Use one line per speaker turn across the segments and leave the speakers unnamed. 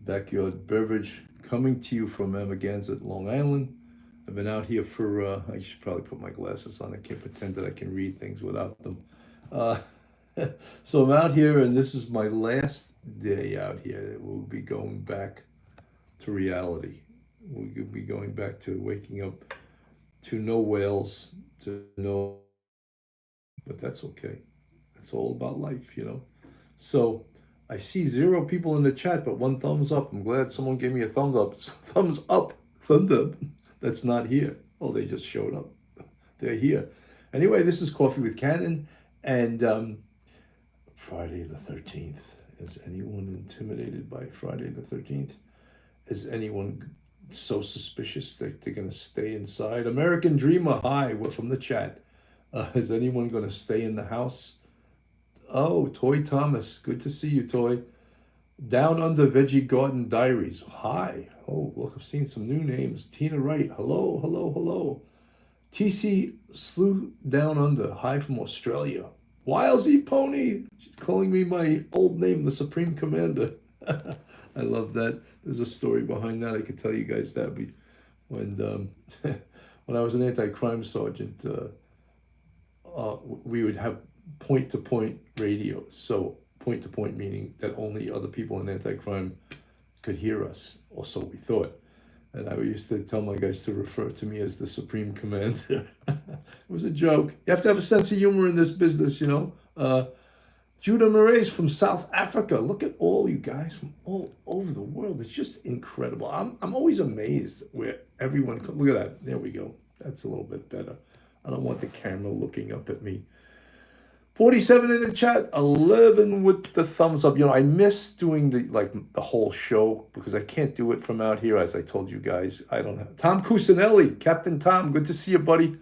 Backyard Beverage, coming to you from Amagansett, Long Island. I've been out here for, I should probably put my glasses on. I can't pretend that I can read things without them. Uh, so I'm out here, and this is my last day out here. We'll be going back to reality. We'll be going back to waking up to no whales, to no, but that's okay. It's all about life, you know. So I see zero people in the chat, but one thumbs up. I'm glad someone gave me a thumbs up. Thumbs up, thumbs up. That's not here. Oh, they just showed up. They're here. Anyway, this is Coffee with Cannon, and Friday the 13th. Is anyone intimidated by Friday the 13th? Is anyone so suspicious that they're going to stay inside? American Dreamer, hi, we're from the chat. Is anyone going to stay in the house? Oh, Toy Thomas, good to see you, Toy. Down Under Veggie Garden Diaries, hi. Oh, look, I've seen some new names. Tina Wright, hello, hello, hello. TC Slew Down Under, hi from Australia. Wilesy Pony, she's calling me my old name, the Supreme Commander. I love that. There's a story behind that. I could tell you guys that. When when I was an anti-crime sergeant, we would have point-to-point radio. So point-to-point meaning that only other people in anti-crime could hear us, or so we thought. And I used to tell my guys to refer to me as the Supreme Commander. It was a joke. You have to have a sense of humor in this business, you know. Judah Moraes from South Africa. Look at all you guys from all over the world. It's just incredible. I'm always amazed where everyone, look at that. There we go. That's a little bit better. I don't want the camera looking up at me. 47 in the chat, 11 with the thumbs up. You know, I miss doing the whole show because I can't do it from out here, as I told you guys. I don't have Tom Cusinelli, Captain Tom, good to see you, buddy.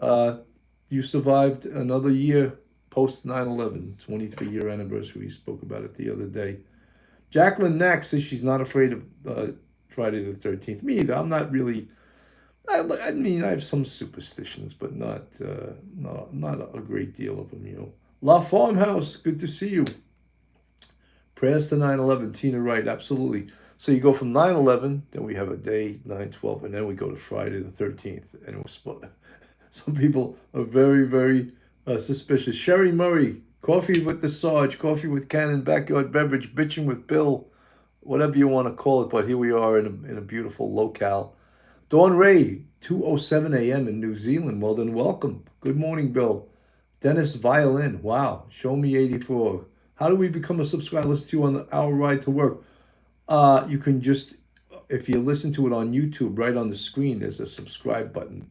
You survived another year post 9/11, 23-year anniversary. We spoke about it the other day. Jacqueline Knack says she's not afraid of Friday the 13th. Me either. I'm not really. I mean, I have some superstitions, but not a great deal of them, you know. La Farmhouse, good to see you. Prayers to 9/11, Tina Wright, absolutely. So you go from 9/11, then we have a day, 9/12, and then we go to Friday the 13th. And some people are very, very suspicious. Sherry Murray, Coffee with the Sarge, Coffee with Cannon, Backyard Beverage, Bitching with Bill, whatever you want to call it, but here we are in a beautiful locale. Dawn Ray, 2:07 a.m. in New Zealand. Well, then welcome. Good morning, Bill. Dennis Violin. Wow. Show me 84. How do we become a subscriber? Listen to you on our ride to work. You can just, if you listen to it on YouTube, right on the screen, there's a subscribe button.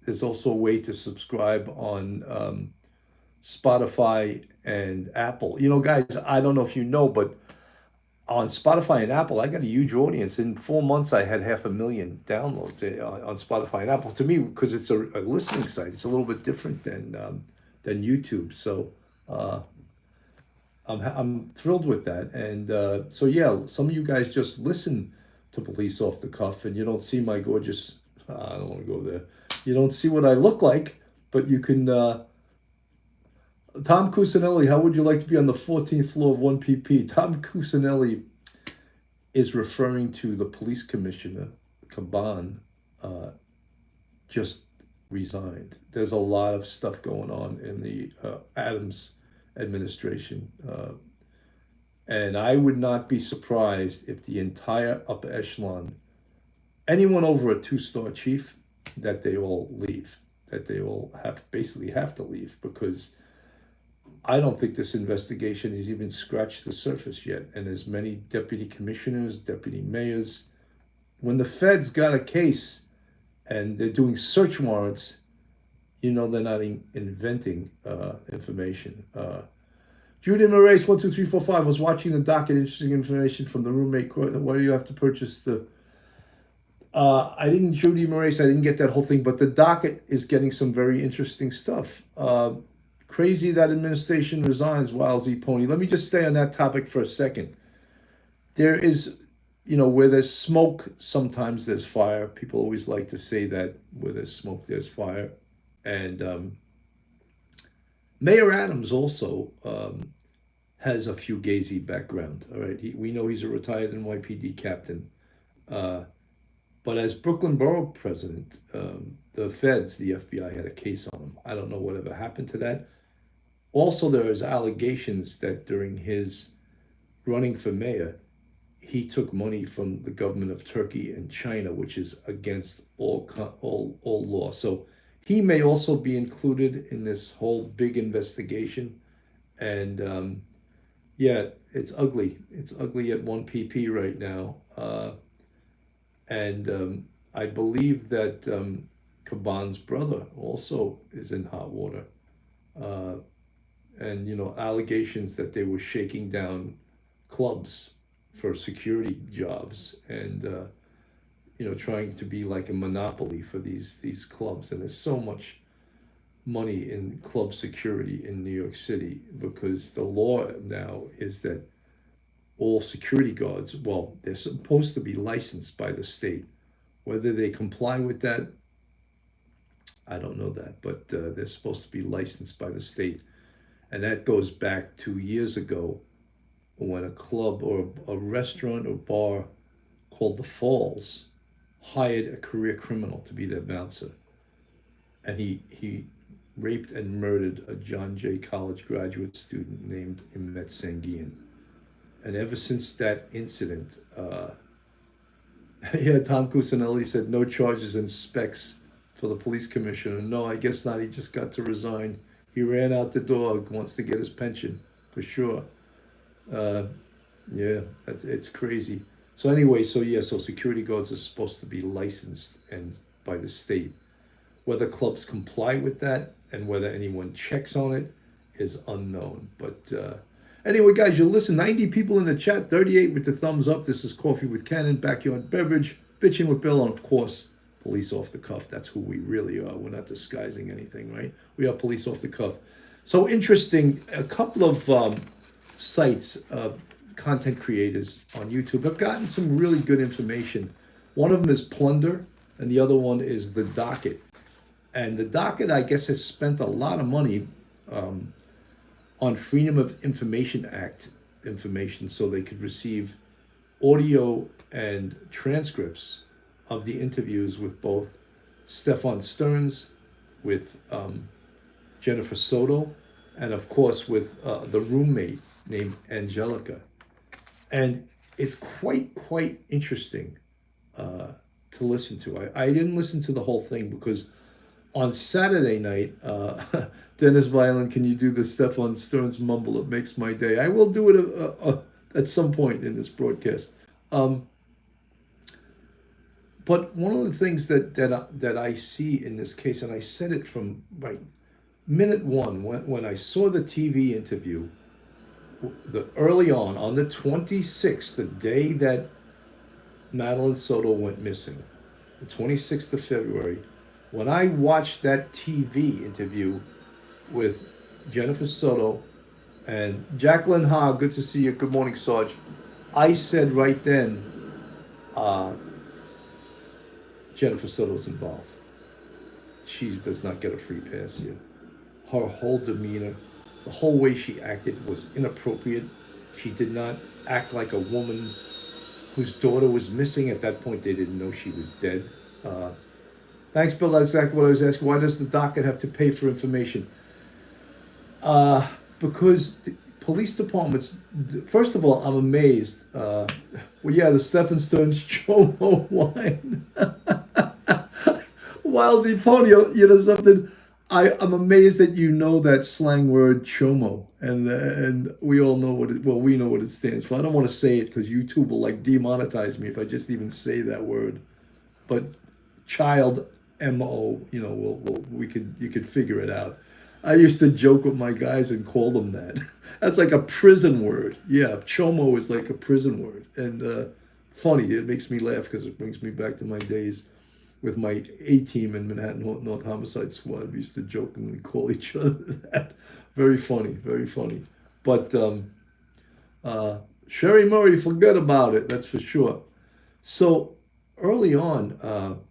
There's also a way to subscribe on Spotify and Apple. You know, guys, I don't know if you know, but on Spotify and Apple, I got a huge audience. In 4 months, I had 500,000 downloads on Spotify and Apple. To me, because it's a listening site, it's a little bit different than YouTube. So I'm thrilled with that. And so yeah, some of you guys just listen to Police Off the Cuff, and you don't see my gorgeous. I don't want to go there. You don't see what I look like, but you can. Tom Cusinelli, how would you like to be on the 14th floor of 1PP? Tom Cusinelli is referring to the police commissioner, Caban, just resigned. There's a lot of stuff going on in the Adams administration. And I would not be surprised if the entire upper echelon, anyone over a 2-star chief, that they all leave, that they all basically have to leave, because I don't think this investigation has even scratched the surface yet. And there's many deputy commissioners, deputy mayors. When the feds got a case and they're doing search warrants, you know they're not inventing information. Judy Moraes, 1, 2, 3, 4, 5 was watching the docket. Interesting information from the roommate. Why do you have to purchase the? I didn't, Judy Moraes. I didn't get that whole thing, but the docket is getting some very interesting stuff. Crazy that administration resigns, Wild Z Pony. Let me just stay on that topic for a second. There is, you know, where there's smoke, sometimes there's fire. People always like to say that where there's smoke, there's fire. And Mayor Adams also has a fugazi background. All right, we know he's a retired NYPD captain. Uh, but as Brooklyn Borough president, the feds, the FBI, had a case on him. I don't know whatever happened to that. Also, there is allegations that during his running for mayor, he took money from the government of Turkey and China, which is against all law. So he may also be included in this whole big investigation. And yeah, it's ugly. It's ugly at 1PP right now. And I believe that Caban's brother also is in hot water. Uh, and, allegations that they were shaking down clubs for security jobs and, trying to be like a monopoly for these clubs. And there's so much money in club security in New York City because the law now is that all security guards, well, they're supposed to be licensed by the state. Whether they comply with that, I don't know that, but they're supposed to be licensed by the state. And that goes back 2 years ago when a club or a restaurant or bar called The Falls hired a career criminal to be their bouncer. And he raped and murdered a John Jay College graduate student named Imet Sangian. And ever since that incident, yeah, Tom Cusinelli said no charges and specs for the police commissioner. No, I guess not. He just got to resign. He ran out the door, wants to get his pension, for sure. Uh, yeah, it's crazy. So anyway, so security guards are supposed to be licensed and by the state. Whether clubs comply with that and whether anyone checks on it is unknown. But anyway, guys, you listen. 90 people in the chat, 38 with the thumbs up. This is Coffee with Cannon, Backyard Beverage, Bitching with Bill, and of course, police off the cuff. That's who we really are. We're not disguising anything, right? We are police off the cuff. So interesting. A couple of sites, content creators on YouTube have gotten some really good information. One of them is Plunder, and the other one is The Docket. And The Docket, I guess, has spent a lot of money on Freedom of Information Act information so they could receive audio and transcripts of the interviews with both Stefan Stearns, with Jennifer Soto, and of course with the roommate named Angelica. And it's quite interesting to listen to. I didn't listen to the whole thing because on Saturday night, Dennis Violin, can you do the Stefan Stearns mumble? It makes my day. I will do it at some point in this broadcast. But one of the things that I see in this case, and I said it from minute one, when I saw the TV interview, early on the 26th, the day that Madeline Soto went missing, the 26th of February, when I watched that TV interview with Jennifer Soto and Jacqueline Ha, good to see you. Good morning, Sarge. I said right then, Jennifer Soto's involved. She does not get a free pass here. Her whole demeanor, the whole way she acted was inappropriate. She did not act like a woman whose daughter was missing. At that point, they didn't know she was dead. Thanks, Bill. That's exactly what I was asking. Why does the docket have to pay for information? Because the police departments, first of all, I'm amazed. Well, yeah, the Stefan Stearns Chomo wine. Wildsy Pony, you know something? I'm amazed that you know that slang word chomo, and we all know what it. Well, we know what it stands for. I don't want to say it because YouTube will demonetize me if I just even say that word. But child MO, you could figure it out. I used to joke with my guys and call them that. That's like a prison word. Yeah, chomo is like a prison word, and funny. It makes me laugh because it brings me back to my days with my A-team in Manhattan North Homicide Squad. We used to jokingly call each other that. Very funny, very funny. But Sherry Murray, forget about it, that's for sure. So early on,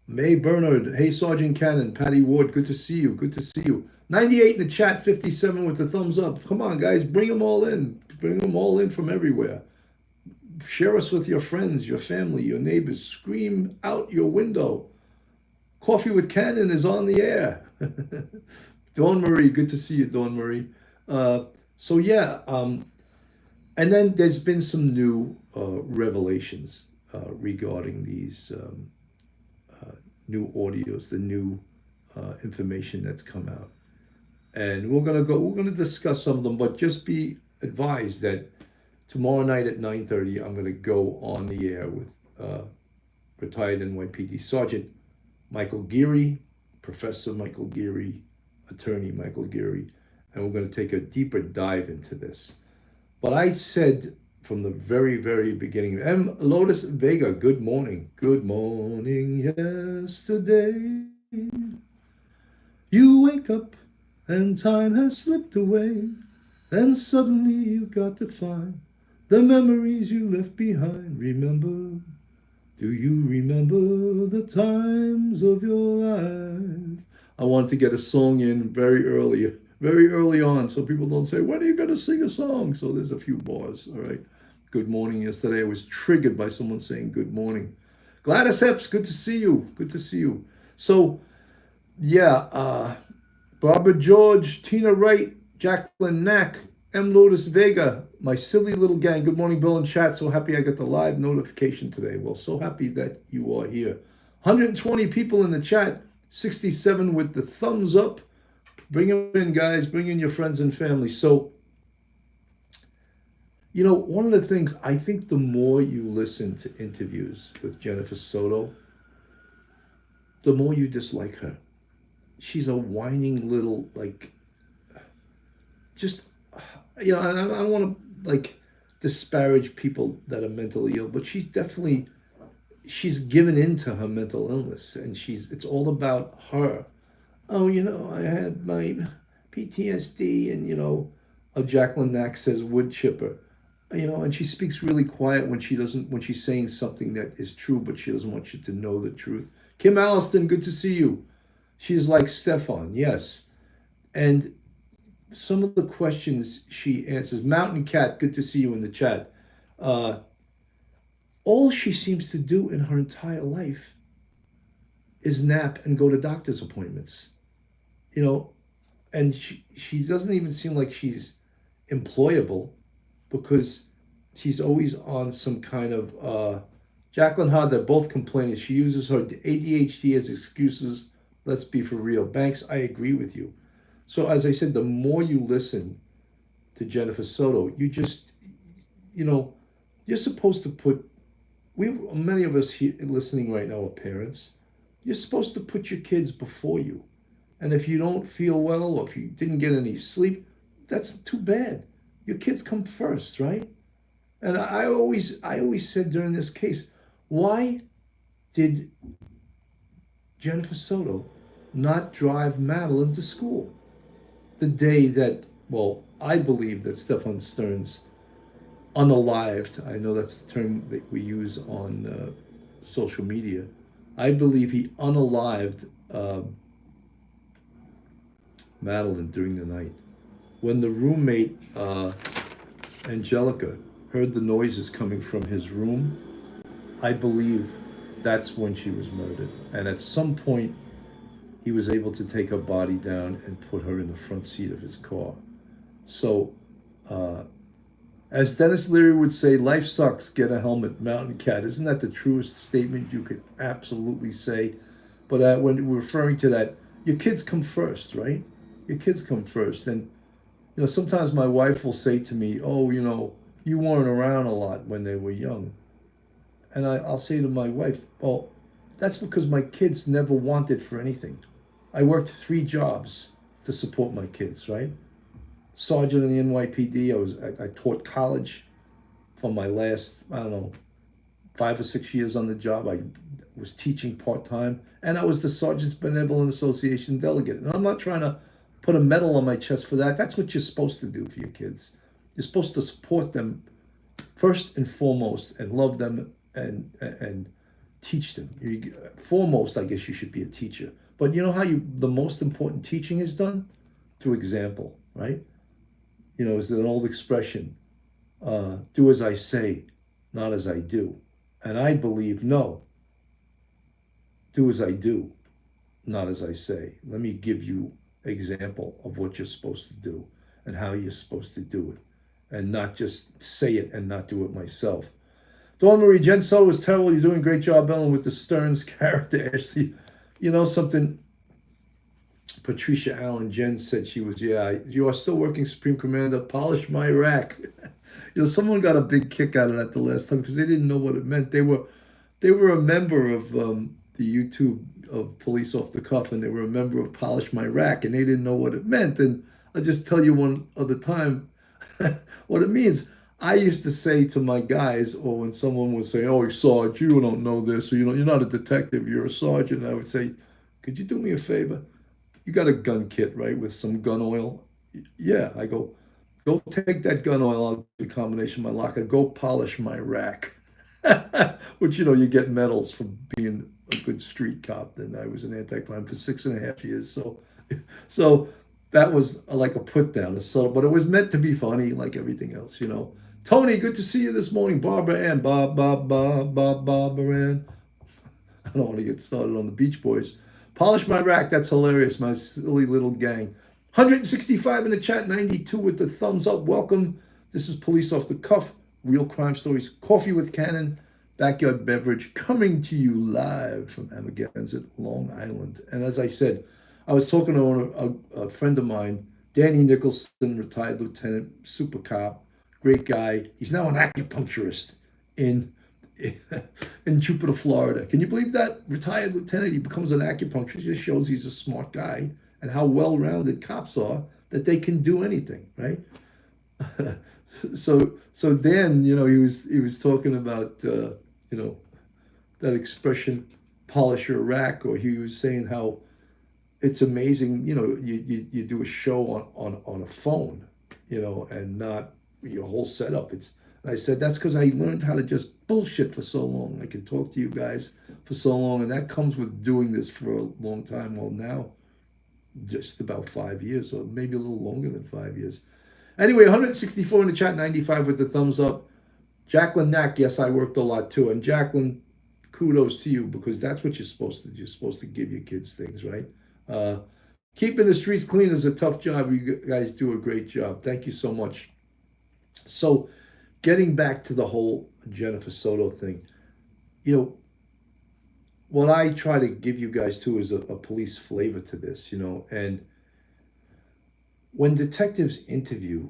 May Bernard, hey Sergeant Cannon, Patty Ward, good to see you, good to see you. 98 in the chat, 57 with the thumbs up. Come on, guys, bring them all in. Bring them all in from everywhere. Share us with your friends, your family, your neighbors. Scream out your window. Coffee with Cannon is on the air. Dawn Marie, good to see you, Dawn Marie. So yeah, and then there's been some new revelations regarding these new audios, the new information that's come out, and we're gonna discuss some of them. But just be advised that tomorrow night at 9:30, I'm gonna go on the air with retired NYPD Sergeant Michael Geary, Professor Michael Geary, Attorney Michael Geary, and we're going to take a deeper dive into this. But I said from the very, very beginning, M. Lotus Vega, good morning. Good morning, yesterday. You wake up and time has slipped away, and suddenly you got to find the memories you left behind. Remember, do you remember the times of your life? I wanted to get a song in very early on, so people don't say, when are you going to sing a song? So there's a few bars, all right? Good morning. Yesterday I was triggered by someone saying good morning. Gladys Epps, good to see you. Good to see you. So, yeah, Barbara George, Tina Wright, Jacqueline Knack, M. Lotus Vega, my silly little gang. Good morning, Bill and chat. So happy I got the live notification today. Well, so happy that you are here. 120 people in the chat, 67 with the thumbs up. Bring them in, guys. Bring in your friends and family. So, you know, one of the things, I think the more you listen to interviews with Jennifer Soto, the more you dislike her. She's a whining little, like, just, you know, I don't want to, like, disparage people that are mentally ill, but she's given into her mental illness, and it's all about her. Oh, you know, I had my PTSD, and, you know, Jacqueline Knack says wood chipper, you know, and she speaks really quiet when she's saying something that is true, but she doesn't want you to know the truth. Kim Alliston, good to see you. She's like Stefan, yes. And some of the questions she answers. Mountain Cat, good to see you in the chat. All she seems to do in her entire life is nap and go to doctor's appointments. You know, and she doesn't even seem like she's employable, because she's always on some kind of Jacqueline Hard, they're both complaining. She uses her ADHD as excuses. Let's be for real. Banks, I agree with you. So as I said, the more you listen to Jennifer Soto, you just, you know, you're supposed to many of us here listening right now are parents. You're supposed to put your kids before you. And if you don't feel well, or if you didn't get any sleep, that's too bad. Your kids come first, right? And I always said during this case, why did Jennifer Soto not drive Madeline to school the day that, well, I believe that Stefan Stern's unalived, I know that's the term that we use on social media, I believe he unalived Madeline during the night. When the roommate, Angelica, heard the noises coming from his room, I believe that's when she was murdered. And at some point, he was able to take her body down and put her in the front seat of his car. So, as Dennis Leary would say, life sucks, get a helmet, Mountain Cat. Isn't that the truest statement you could absolutely say? But when we're referring to that, your kids come first, right? Your kids come first. And, you know, sometimes my wife will say to me, oh, you know, you weren't around a lot when they were young. And I'll say to my wife, well, that's because my kids never wanted for anything. I worked 3 jobs to support my kids, right? Sergeant in the NYPD, I taught college for my last, I don't know, 5 or 6 years on the job. I was teaching part-time, and I was the Sergeants Benevolent Association delegate. And I'm not trying to put a medal on my chest for that. That's what you're supposed to do for your kids. You're supposed to support them first and foremost, and love them and teach them. Foremost, I guess you should be a teacher. But you know how the most important teaching is done? through example, right? You know, it's an old expression, do as I say, not as I do. And I believe, no, do as I do, not as I say. Let me give you example of what you're supposed to do and how you're supposed to do it, and not just say it and not do it myself. Dawn Marie, Jen Soto was terrible. You're doing a great job, Ellen, with the Stearns character. Ashley, you know something? Patricia Allen, Jen said she was, yeah, you are still working, Supreme Commander. Polish my rack. You know, someone got a big kick out of that the last time because they didn't know what it meant. They were a member of the YouTube of Police Off the Cuff, and they were a member of Polish My Rack, and they didn't know what it meant. And I'll just tell you one other time what it means. I used to say to my guys, or when someone would say, "Oh, Sarge, you don't know this, or you're not a detective, you're a sergeant," I would say, "Could you do me a favor? You got a gun kit, right, with some gun oil?" Yeah, I go take that gun oil out of the combination of my locker, go polish my rack. Which, you get medals for being a good street cop. And I was an anti-crime for 6.5 years. So that was like a put down, but it was meant to be funny, like everything else. Tony, good to see you this morning. Barbara Ann, Barbara Ann. I don't want to get started on the Beach Boys. Polish my rack. That's hilarious. My silly little gang. 165 in the chat, 92 with the thumbs up. Welcome. This is Police Off the Cuff. Real crime stories. Coffee with Cannon. Backyard beverage coming to you live from Amagansett, Long Island. And as I said, I was talking to a friend of mine, Danny Nicholson, retired lieutenant, super cop, great guy. He's now an acupuncturist in in Jupiter, Florida. Can you believe that? Retired lieutenant, he becomes an acupuncturist. It just shows he's a smart guy and how well-rounded cops are, that they can do anything, right? So Dan, he was talking about that expression, polish your rack, or he was saying how it's amazing, you do a show on a phone, and not your whole setup. And I said, that's because I learned how to just bullshit for so long. I can talk to you guys for so long, and that comes with doing this for a long time. Well, now, just about 5 years, or maybe a little longer than 5 years. Anyway, 164 in the chat, 95 with the thumbs up. Jacqueline Knack, yes, I worked a lot too. And Jacqueline, kudos to you, because that's what you're supposed to do. You're supposed to give your kids things, right? Keeping the streets clean is a tough job. You guys do a great job. Thank you so much. So, getting back to the whole Jennifer Soto thing, what I try to give you guys too is a police flavor to this, and when detectives interview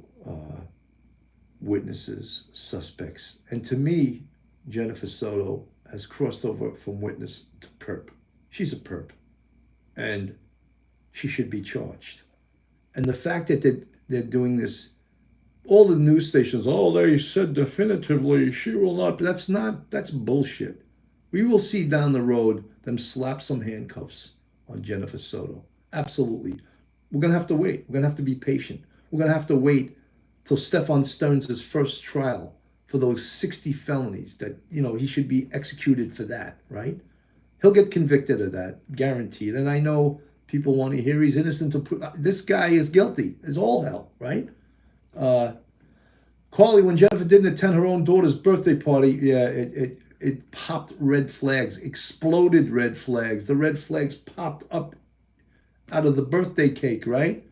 witnesses, suspects, and to me, Jennifer Soto has crossed over from witness to perp. She's a perp, and she should be charged. And the fact that they're doing this, all the news stations, oh, they said definitively she will not. That's bullshit. We will see down the road them slap some handcuffs on Jennifer Soto. Absolutely. We're going to have to wait. We're going to have to be patient. We're going to have to wait till Stefan Stearns' first trial for those 60 felonies that, he should be executed for that, right? He'll get convicted of that, guaranteed. And I know people want to hear he's innocent. This guy is guilty. It's all hell, right? Carly, when Jennifer didn't attend her own daughter's birthday party, yeah, it popped red flags, exploded red flags. The red flags popped up out of the birthday cake, right?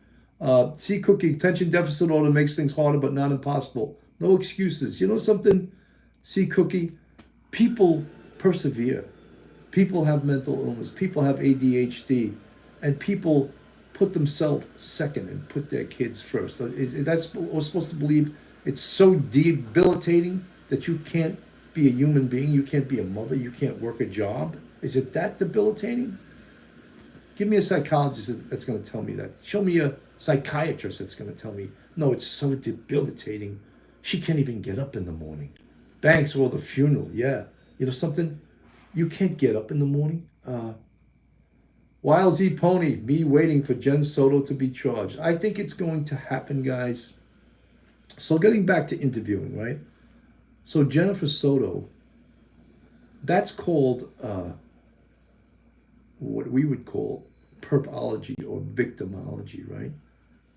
C. Cookie, attention deficit order makes things harder but not impossible. No excuses. You know something, C. Cookie? People persevere. People have mental illness. People have ADHD. And people put themselves second and put their kids first. That's we're supposed to believe. It's so debilitating that you can't be a human being. You can't be a mother. You can't work a job. Is it that debilitating? Give me a psychologist that's going to tell me that. Show me a psychiatrist that's going to tell me, no, it's so debilitating. She can't even get up in the morning. Banks or the funeral, yeah. You know something? You can't get up in the morning. Wild Z Pony, me waiting for Jen Soto to be charged. I think it's going to happen, guys. So getting back to interviewing, right? So Jennifer Soto, that's called what we would call perpology or victimology, right?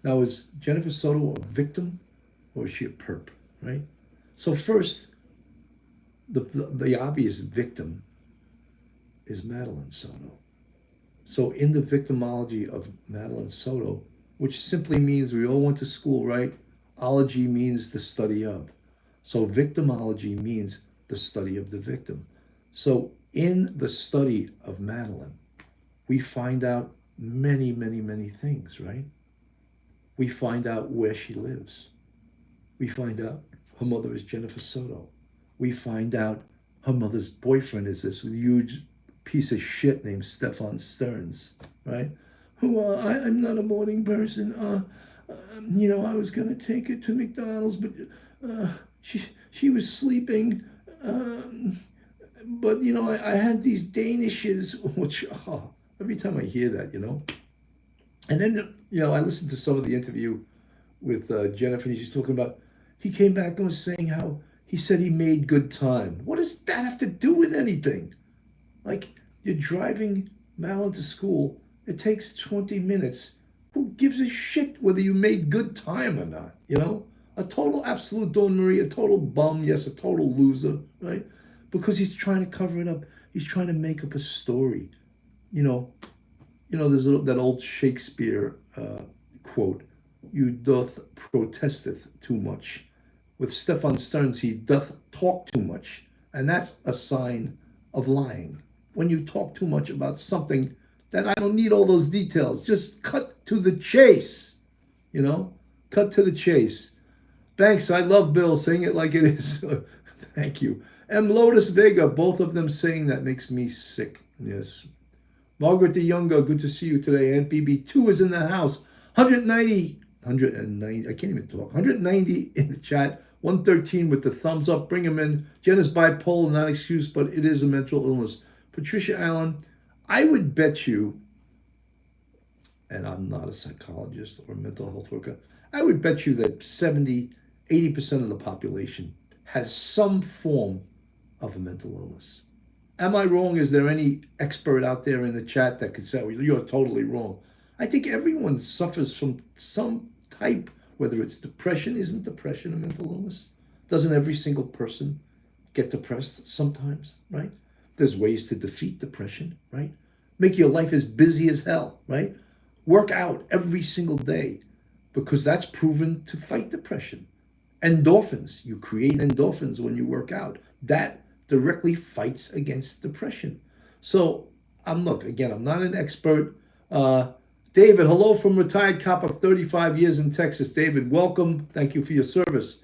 Now, is Jennifer Soto a victim or is she a perp, right? So first, the obvious victim is Madeline Soto. So in the victimology of Madeline Soto, which simply means we all went to school, right? Ology means the study of. So victimology means the study of the victim. So in the study of Madeline, we find out many, many, many things, right? We find out where she lives. We find out her mother is Jennifer Soto. We find out her mother's boyfriend is this huge piece of shit named Stefan Stearns, right? Who I'm not a morning person. I was gonna take her to McDonald's, but she was sleeping. But I had these Danishes, which every time I hear that, and then I listened to some of the interview with Jennifer, and she's talking about he came back and was saying how he said he made good time. What does that have to do with anything? Like, you're driving Madeline to school, it takes 20 minutes. Who gives a shit whether you made good time or not? A total absolute Don Marie, a total bum, yes, a total loser, right? Because he's trying to cover it up. He's trying to make up a story. There's that old Shakespeare quote, "You doth protesteth too much." With Stefan Stearns, he doth talk too much. And that's a sign of lying. When you talk too much about something that I don't need all those details, just cut to the chase, cut to the chase. Thanks, I love Bill saying it like it is. Thank you. And Lotus Vega, both of them saying that makes me sick. Yes. Margaret the Younger, good to see you today. NPB2 is in the house. 190, I can't even talk. 190 in the chat. 113 with the thumbs up. Bring him in. Jen is bipolar, not excuse, but it is a mental illness. Patricia Allen, I would bet you, and I'm not a psychologist or a mental health worker, I would bet you that 70, 80% of the population has some form of a mental illness. Am I wrong? Is there any expert out there in the chat that could say, well, you're totally wrong? I think everyone suffers from some type, whether it's depression. Isn't depression a mental illness? Doesn't every single person get depressed sometimes, right? There's ways to defeat depression, right? Make your life as busy as hell, right? Work out every single day because that's proven to fight depression. Endorphins, you create endorphins when you work out. That directly fights against depression. So I'm not an expert. David, hello from retired cop of 35 years in Texas. David, welcome. Thank you for your service.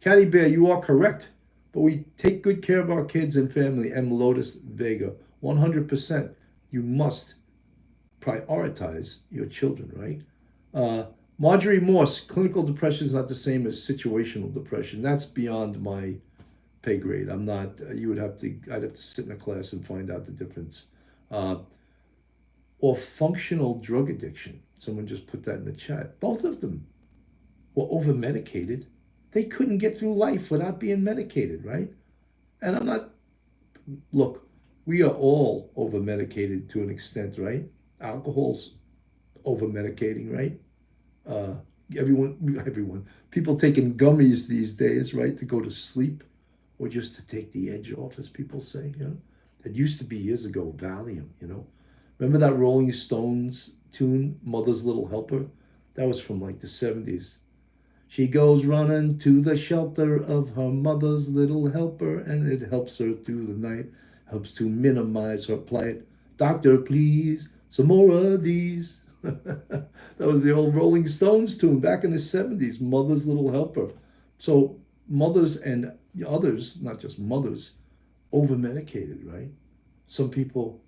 Caddy Bear, you are correct, but we take good care of our kids and family. M. Lotus Vega, 100%. You must prioritize your children, right? Marjorie Morse, clinical depression is not the same as situational depression. That's beyond my pay grade. I'm not, I'd have to sit in a class and find out the difference. Or functional drug addiction. Someone just put that in the chat. Both of them were over medicated. They couldn't get through life without being medicated, right? And look, we are all over medicated to an extent, right? Alcohol's over medicating, right? Everyone, people taking gummies these days, right, to go to sleep or just to take the edge off, as people say, It used to be years ago, Valium, Remember that Rolling Stones tune, Mother's Little Helper? That was from like the 70s. She goes running to the shelter of her mother's little helper, and it helps her through the night, helps to minimize her plight. Doctor, please, some more of these. That was the old Rolling Stones tune back in the 70s, Mother's Little Helper. So mothers and others, not just mothers, over-medicated, right? Some people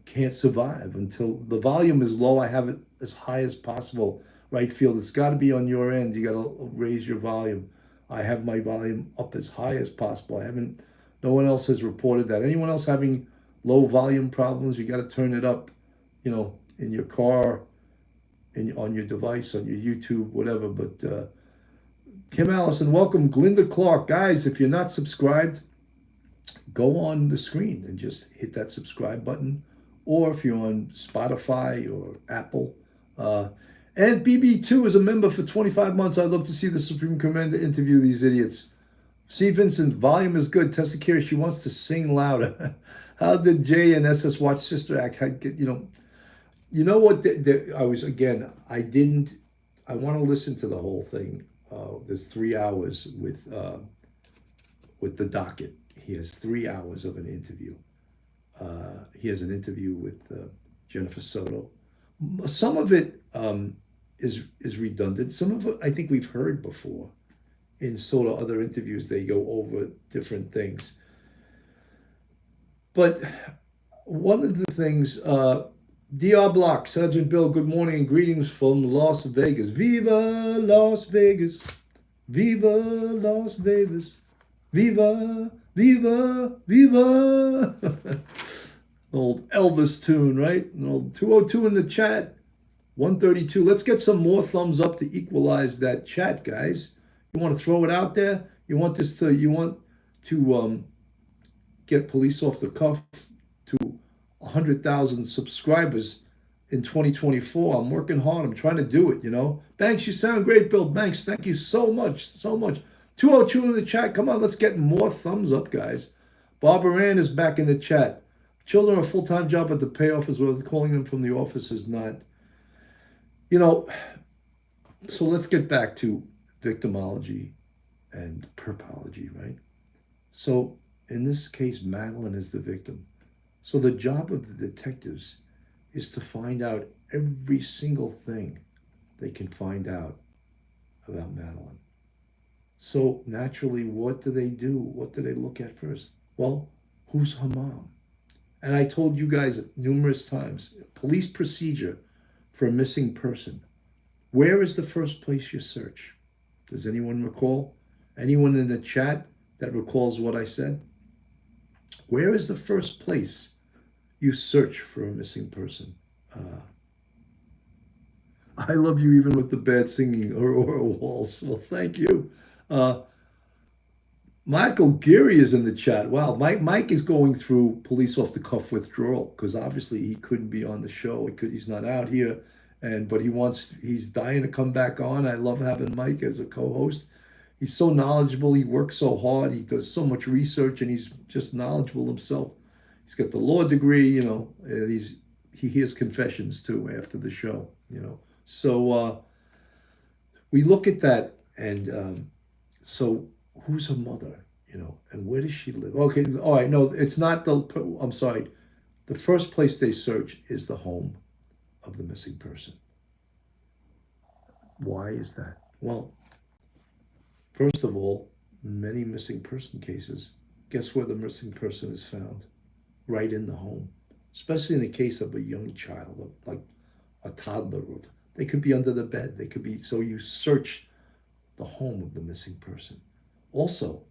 can't survive until the volume is low. I have it as high as possible. Right field, it's got to be on your end. You got to raise your volume. I have my volume up as high as possible. No one else has reported that. Anyone else having low volume problems, you got to turn it up, in your car, on your device, on your YouTube, whatever. But Kim Allison, welcome. Glinda Clark. Guys, if you're not subscribed, go on the screen and just hit that subscribe button. Or if you're on Spotify or Apple, And BB2 is a member for 25 months. I'd love to see the Supreme Commander interview these idiots. C. Vincent, volume is good. Tessa Kira, she wants to sing louder. How did Jay and SS watch Sister Act? You know what? I want to listen to the whole thing. There's 3 hours with the docket. He has 3 hours of an interview. He has an interview with Jennifer Soto. Some of it is redundant. Some of it I think we've heard before. In sort of other interviews, they go over different things. But one of the things, DR Block, Sergeant Bill, good morning and greetings from Las Vegas. Viva Las Vegas. Viva Las Vegas. Viva, viva, viva. Old Elvis tune, right? An old 202 in the chat. 132. Let's get some more thumbs up to equalize that chat, guys. You want to throw it out there? You want to get police off the cuff to 100,000 subscribers in 2024. I'm working hard. I'm trying to do it, you know. Banks, you sound great, Bill. Banks, thank you so much, so much. 202 in the chat. Come on, let's get more thumbs up, guys. Barbara Ann is back in the chat. Children are a full-time job, but the payoff is whether calling them from the office is not. You know, so let's get back to victimology and perpology, right? So in this case, Madeline is the victim. So the job of the detectives is to find out every single thing they can find out about Madeline. So naturally, what do they do? What do they look at first? Well, who's her mom? And I told you guys numerous times, police procedure for a missing person. Where is the first place you search? Does anyone recall? Anyone in the chat that recalls what I said? Where is the first place you search for a missing person? I love you even with the bad singing, Aurora Walls. Well, thank you. Michael Geary is in the chat. Wow, Mike is going through police off the cuff withdrawal because obviously he couldn't be on the show. He's not out here. But he's dying to come back on. I love having Mike as a co-host. He's so knowledgeable. He works so hard. He does so much research, and he's just knowledgeable himself. He's got the law degree, you know, and he hears confessions too after the show, you know. So we look at that, and so who's her mother, you know, and where does she live? Okay, all right, no, it's not I'm sorry. The first place they search is the home of the missing person. Why is that? Well, first of all, many missing person cases, guess where the missing person is found? Right in the home, especially in the case of a young child, like a toddler. They could be under the bed. They could be, so you search the home of the missing person. Also,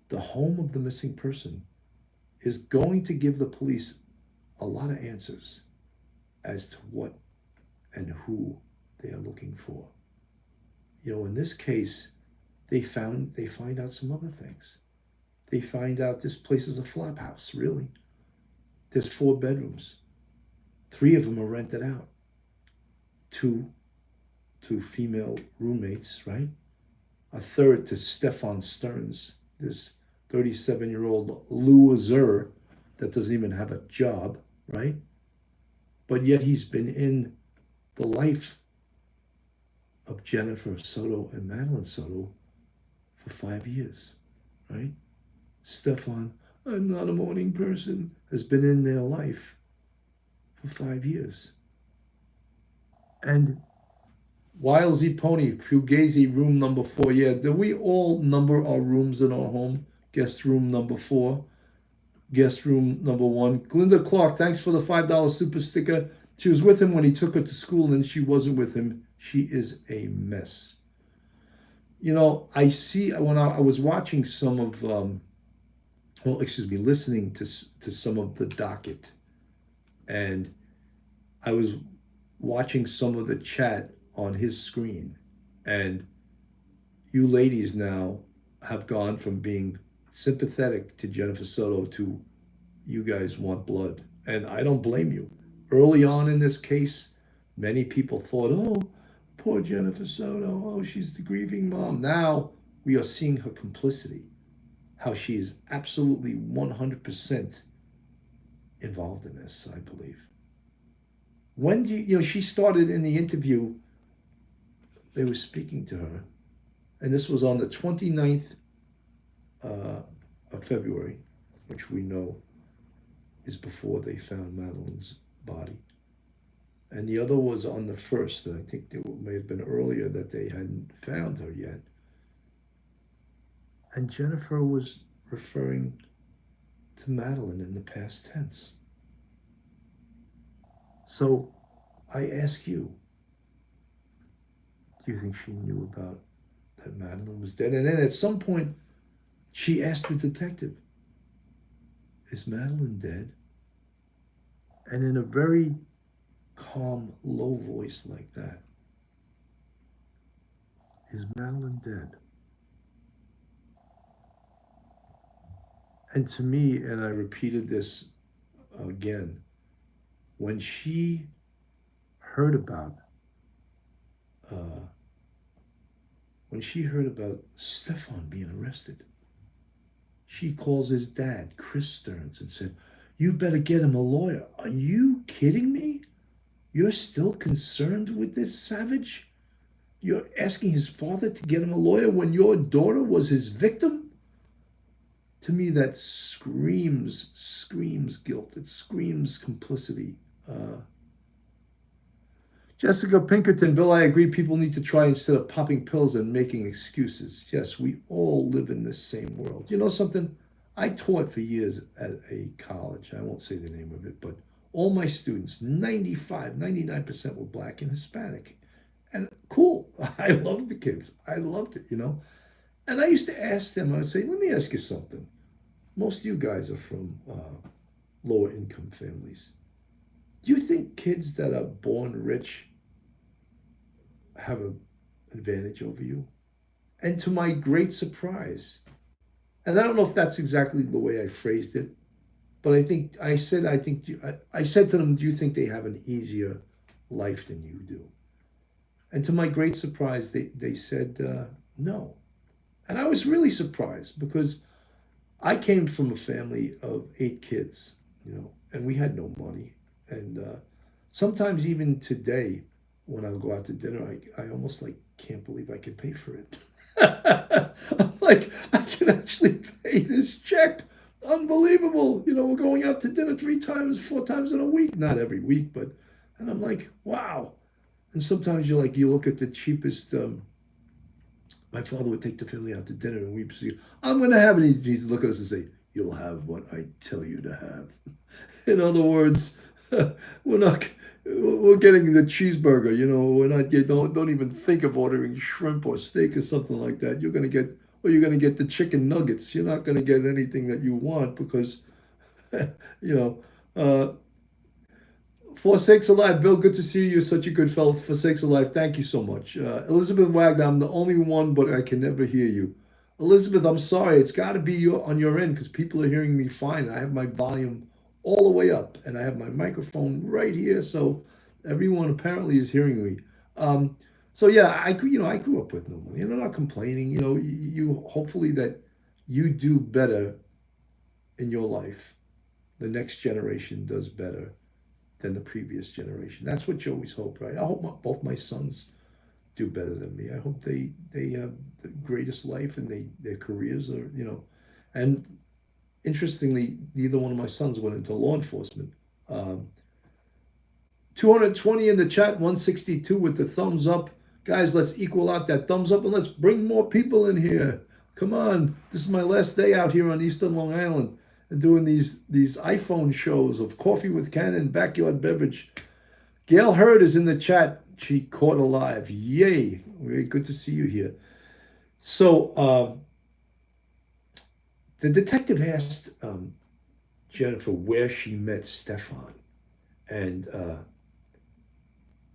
the home of the missing person is going to give the police a lot of answers as to what and who they are looking for. You know, in this case, they find out some other things. They find out this place is a flop house, really. There's 4 bedrooms. 3 of them are rented out. 2 to female roommates, right? A third to Stefan Stearns, this 37-year-old loser that doesn't even have a job, right? But yet he's been in the life of Jennifer Soto and Madeline Soto for 5 years, right? Stefan, I'm not a morning person, has been in their life for 5 years. And Wilesy Pony, Fugazi, room number 4. Yeah, do we all number our rooms in our home? Guest room number 4. Guest room number 1. Glinda Clark, thanks for the $5 super sticker. She was with him when he took her to school, and she wasn't with him. She is a mess. You know, I see when I was watching some of, listening to some of the docket, and I was watching some of the chat on his screen, and you ladies now have gone from being sympathetic to Jennifer Soto to you guys want blood, and I don't blame you. Early on in this case, many people thought, oh, Poor Jennifer Soto. Oh, she's the grieving mom. Now we are seeing her complicity, how she is absolutely 100% involved in this, I believe. When do you, she started in the interview, they were speaking to her, and this was on the 29th of February, which we know is before they found Madeline's body. And the other was on the 1st, and I think it may have been earlier that they hadn't found her yet. And Jennifer was referring to Madeline in the past tense. So I ask you, do you think she knew about that Madeline was dead? And then at some point, she asked the detective, is Madeline dead? And in a very calm, low voice like that, is Madeline dead? And to me, and I repeated this again, when she heard about Stefan being arrested, she calls his dad, Chris Stearns, and said, "You better get him a lawyer." Are you kidding me? You're still concerned with this savage? You're asking his father to get him a lawyer when your daughter was his victim? To me, that screams guilt. It screams complicity. Jessica Pinkerton, Bill, I agree. People need to try instead of popping pills and making excuses. Yes, we all live in this same world. You know something? I taught for years at a college. I won't say the name of it, but all my students, 99% were black and Hispanic. And cool. I loved the kids. I loved it, And I used to ask them, I would say, let me ask you something. Most of you guys are from lower income families. Do you think kids that are born rich have an advantage over you? And to my great surprise, and I don't know if that's exactly the way I phrased it, but I said to them, do you think they have an easier life than you do? And to my great surprise, they said no. And I was really surprised because I came from a family of 8 kids, and we had no money. And sometimes even today, when I'll go out to dinner, I almost can't believe I can pay for it. I'm like, I can actually pay this check. Unbelievable. We're going out to dinner 3 times, 4 times in a week. Not every week, and I'm like, wow. And sometimes you look at the cheapest. My father would take the family out to dinner, and we'd say, I'm going to have it. He'd look at us and say, you'll have what I tell you to have. In other words, we're getting the cheeseburger, we're not don't even think of ordering shrimp or steak or something like that. You're going to get the chicken nuggets. You're not going to get anything that you want because, For Sakes Alive, Bill, good to see you. You're such a good fellow. For Sakes Alive, thank you so much. Elizabeth Wagner, I'm the only one, but I can never hear you. Elizabeth, I'm sorry. It's got to be on your end because people are hearing me fine. I have my volume all the way up, and I have my microphone right here, so everyone apparently is hearing me. So yeah, I grew up with no money. I'm not complaining. You hopefully that you do better in your life. The next generation does better than the previous generation. That's what you always hope, right? I hope both my sons do better than me. I hope they have the greatest life and their careers are, and interestingly, neither one of my sons went into law enforcement. 220 in the chat, 162 with the thumbs up. Guys, let's equal out that thumbs up and let's bring more people in here. Come on. This is my last day out here on Eastern Long Island and doing these iPhone shows of Coffee with Cannon, Backyard Beverage. Gail Hurd is in the chat. She caught alive. Yay. Very good to see you here. So the detective asked Jennifer where she met Stefan. And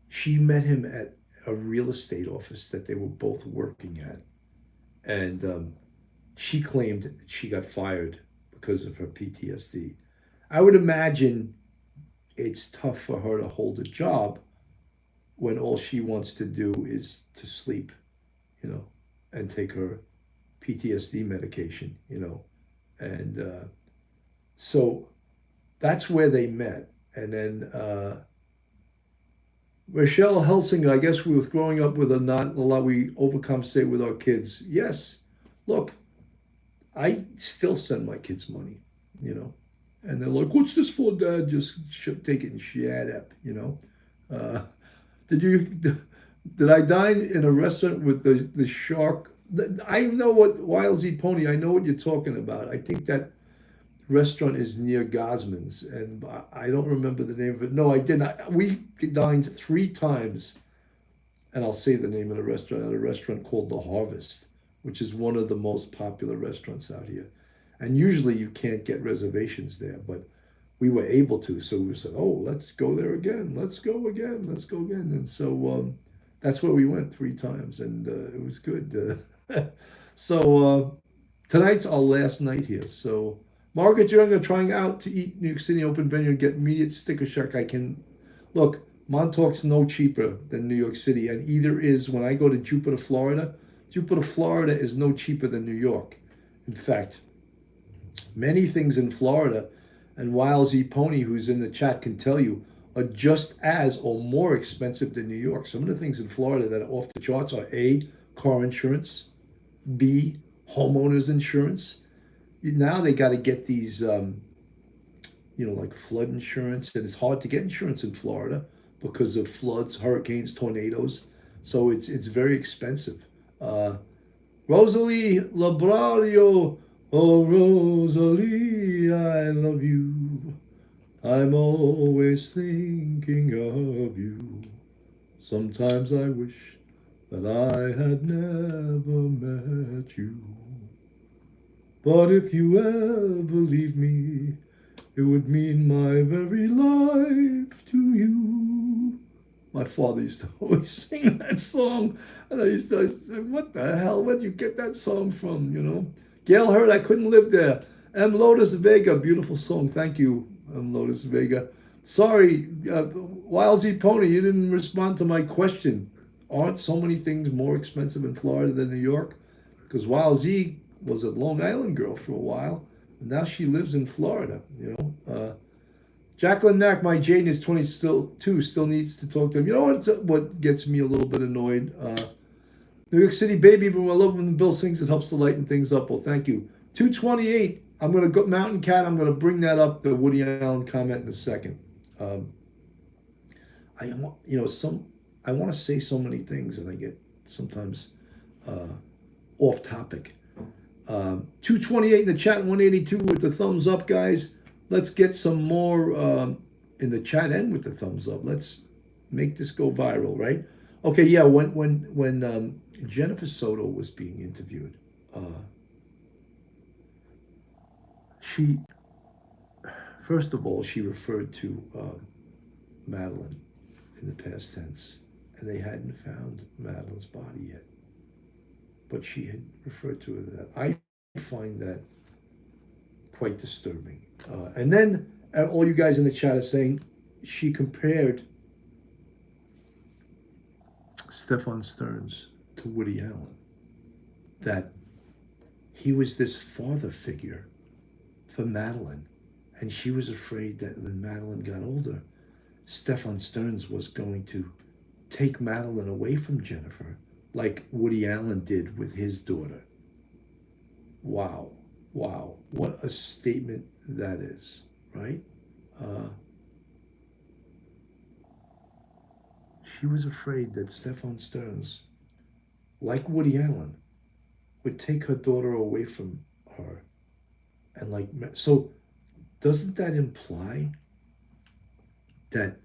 she met him at a real estate office that they were both working at. And she claimed that she got fired because of her PTSD. I would imagine it's tough for her to hold a job when all she wants to do is to sleep, you know, and take her PTSD medication, you know. And so that's where they met. And then Rochelle Helsinger, I guess we were growing up with not a lot we overcompensate with our kids. Yes, look, I still send my kids money, you know, and they're like, "What's this for, Dad?" Just take it and shut up, you know. Uh, did I dine in a restaurant with the shark? I know what Wild Z Pony. I know what you're talking about. I think that restaurant is near Gosman's, and I don't remember the name of it. No, I didn't. We dined 3 times, and I'll say the name of the restaurant, at a restaurant called The Harvest, which is one of the most popular restaurants out here. And usually you can't get reservations there, but we were able to. So we said, "Oh, let's go there again. Let's go again. Let's go again." And so that's where we went 3 times, and it was good. So tonight's our last night here. So Margaret Younger trying out to eat New York City Open Venue and get immediate sticker shock. I can look. Montauk's no cheaper than New York City, and either is when I go to Jupiter, Florida. Jupiter, Florida is no cheaper than New York. In fact, many things in Florida, and Wild Z Pony, who's in the chat, can tell you, are just as or more expensive than New York. Some of the things in Florida that are off the charts are A, car insurance, B, homeowners insurance. Now they got to get these, like flood insurance, and it's hard to get insurance in Florida because of floods, hurricanes, tornadoes. So it's very expensive. Rosalie Labrario, oh Rosalie, I love you. I'm always thinking of you. Sometimes I wish that I had never met you. But if you ever leave me, it would mean my very life to you. My father used to always sing that song, and I used to say, "What the hell? Where'd you get that song from?" You know. Gail Hurd, I couldn't live there. M. Lotus Vega, beautiful song. Thank you, M. Lotus Vega. Sorry, Wild Z Pony, you didn't respond to my question. Aren't so many things more expensive in Florida than New York? Because Wild Z was a Long Island girl for a while, and now she lives in Florida. You know. Jacqueline Knack, my Jaden is 22, still needs to talk to him. You know what gets me a little bit annoyed? New York City baby, but I love when Bill sings. It helps to lighten things up. Well, thank you. 228. I'm gonna go Mountain Cat. I'm gonna bring that up, the Woody Allen comment, in a second. I want to say so many things, and I get sometimes off topic. 228 in the chat, 182 with the thumbs up, guys. Let's get some more in the chat and with the thumbs up. Let's make this go viral, right? Okay, yeah. When Jennifer Soto was being interviewed, she first of all she referred to Madeline in the past tense, and they hadn't found Madeline's body yet, but she had referred to her that. I find that quite disturbing. And then all you guys in the chat are saying she compared Stefan Stearns to Woody Allen, that he was this father figure for Madeline, and she was afraid that when Madeline got older, Stefan Stearns was going to take Madeline away from Jennifer, like Woody Allen did with his daughter. Wow, what a statement that is, right? She was afraid that Stefan Stearns, like Woody Allen, would take her daughter away from her. And so doesn't that imply that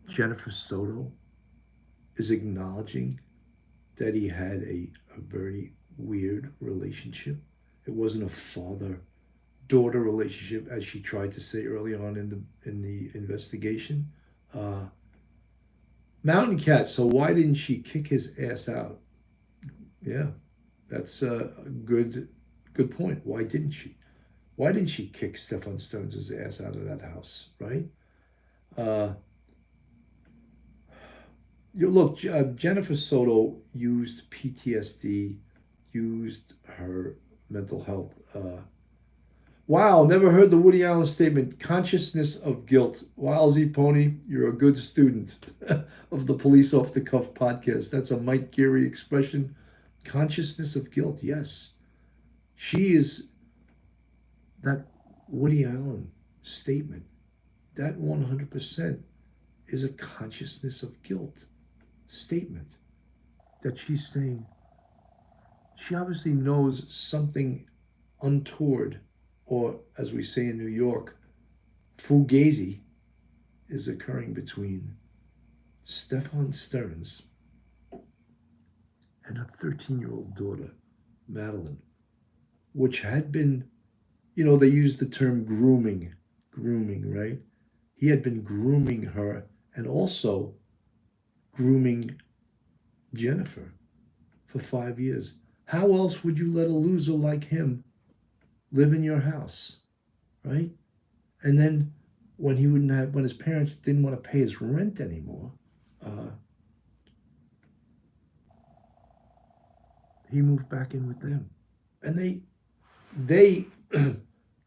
Jennifer Soto is acknowledging that he had a very weird relationship? It wasn't a father-daughter relationship, as she tried to say early on in the investigation. Mountain Cat, so why didn't she kick his ass out? Yeah, that's a good point. Why didn't she? Why didn't she kick Stefan Stearns' ass out of that house, right? You look, Jennifer Soto used PTSD, used her mental health. Wow, never heard the Woody Allen statement, consciousness of guilt. Wowsy pony, you're a good student of the Police Off the Cuff podcast. That's a Mike Geary expression. Consciousness of guilt, yes. She is that Woody Allen statement. That 100% is a consciousness of guilt statement that she's saying. She obviously knows something untoward, or as we say in New York, fugazi, is occurring between Stefan Stearns and her 13-year-old daughter, Madeline, which had been, they used the term grooming, right? He had been grooming her and also grooming Jennifer for 5 years. How else would you let a loser like him live in your house, right? And then when his parents didn't want to pay his rent anymore, he moved back in with them. And they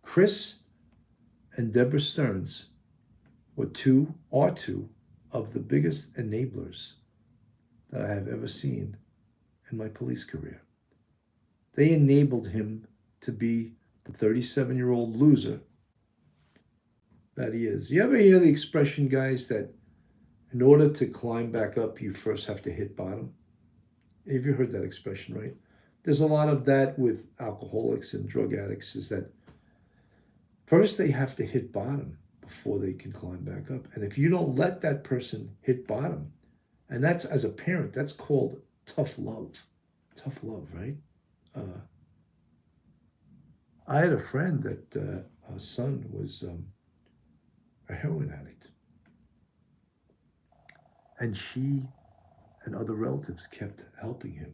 Chris and Deborah Stearns are two of the biggest enablers that I have ever seen in my police career. They enabled him to be the 37-year-old loser that he is. You ever hear the expression, guys, that in order to climb back up, you first have to hit bottom? Have you heard that expression, right? There's a lot of that with alcoholics and drug addicts, is that first they have to hit bottom before they can climb back up. And if you don't let that person hit bottom, and that's, as a parent, that's called tough love. Tough love, right? I had a friend that her son was a heroin addict. And she and other relatives kept helping him.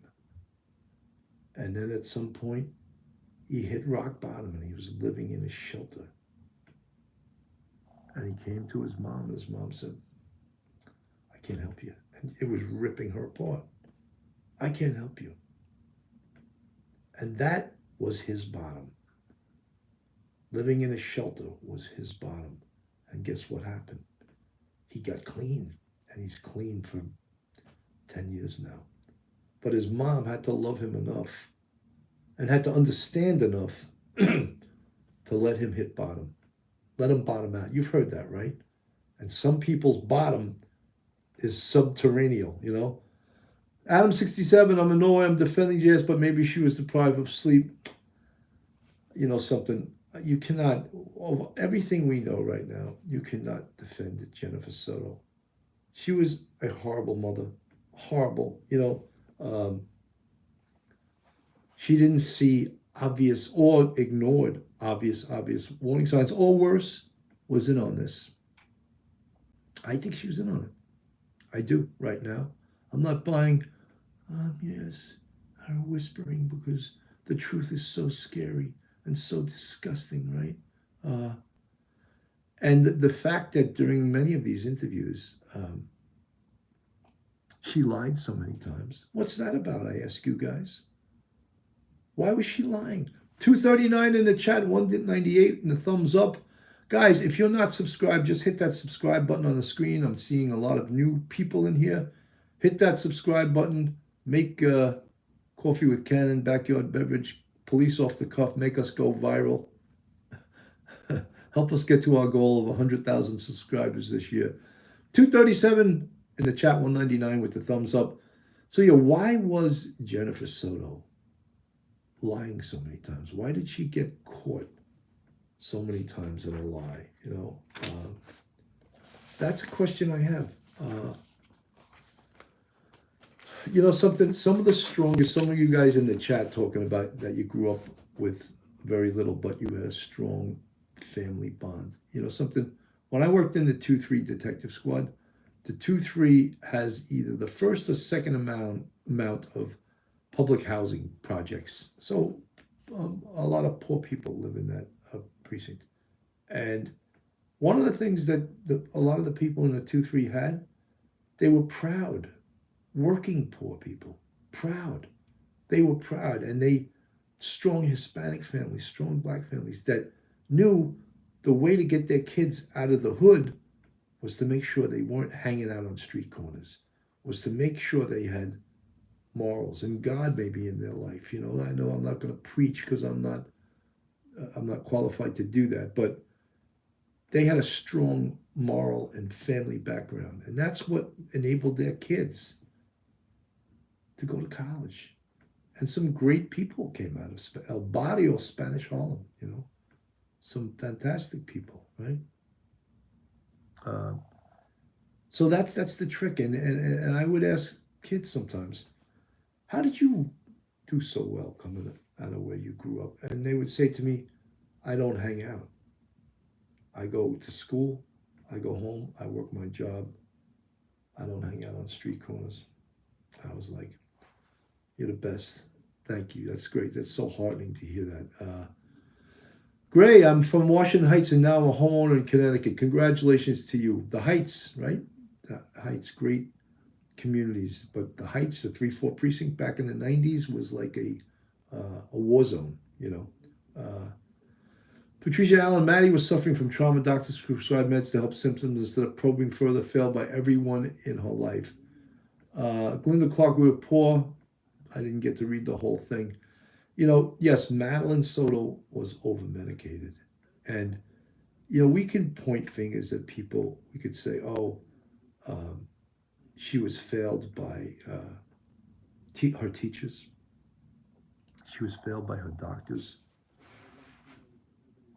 And then at some point, he hit rock bottom and he was living in a shelter. And he came to his mom, and his mom said, I can't help you. And it was ripping her apart. I can't help you. And that was his bottom. Living in a shelter was his bottom. And guess what happened? He got clean. And he's clean for 10 years now. But his mom had to love him enough and had to understand enough to let him hit bottom. Let him bottom out. You've heard that, right? And some people's bottom is subterranean, Adam 67, I'm annoyed, I'm defending Jess, but maybe she was deprived of sleep. Something. You cannot, of everything we know right now, you cannot defend Jennifer Soto. She was a horrible mother. Horrible, she didn't see obvious or ignored obvious warning signs, or worse, was in on this. I think she was in on it. I do right now. I'm not buying, yes, her whispering, because the truth is so scary and so disgusting, right? And the fact that during many of these interviews, she lied so many times. What's that about, I ask you guys? Why was she lying? 239 in the chat, 198 in the thumbs up. Guys, if you're not subscribed, just hit that subscribe button on the screen. I'm seeing a lot of new people in here. Hit that subscribe button. Make Coffee with Cannon, Backyard Beverage, Police Off the Cuff, make us go viral. Help us get to our goal of 100,000 subscribers this year. 237 in the chat, 199 with the thumbs up. So yeah, why was Jennifer Soto lying so many times? Why did she get caught so many times in a lie? That's a question I have. Some of the strongest, some of you guys in the chat talking about that you grew up with very little, but you had a strong family bond. When I worked in the 2-3 detective squad, the 2-3 has either the first or second amount of public housing projects. So a lot of poor people live in that precinct. And one of the things that a lot of the people in the 2-3 had, they were proud working poor people, proud. They were proud, and they strong Hispanic families, strong black families that knew the way to get their kids out of the hood was to make sure they weren't hanging out on street corners, was to make sure they had morals and God maybe in their life. You know I'm not going to preach because I'm not qualified to do that, but they had a strong moral and family background, and that's what enabled their kids to go to college. And some great people came out of El Barrio, Spanish Harlem, some fantastic people, right? So that's the trick. And I would ask kids sometimes, how did you do so well coming out of where you grew up? And they would say to me, I don't hang out. I go to school, I go home, I work my job. I don't hang out on street corners. I was like, you're the best. Thank you. That's great. That's so heartening to hear that. Gray, I'm from Washington Heights and now I'm a homeowner in Connecticut. Congratulations to you. The Heights, right? The Heights, great communities. But the Heights, the 3-4 precinct back in the 90s was like a war zone, Patricia Allen, Maddie was suffering from trauma. Doctors prescribed meds to help symptoms instead of probing further, failed by everyone in her life. Glinda Clark, we were poor. I didn't get to read the whole thing. Yes, Madeline Soto was over-medicated. And, we can point fingers at people. We could say, she was failed by her teachers. She was failed by her doctors.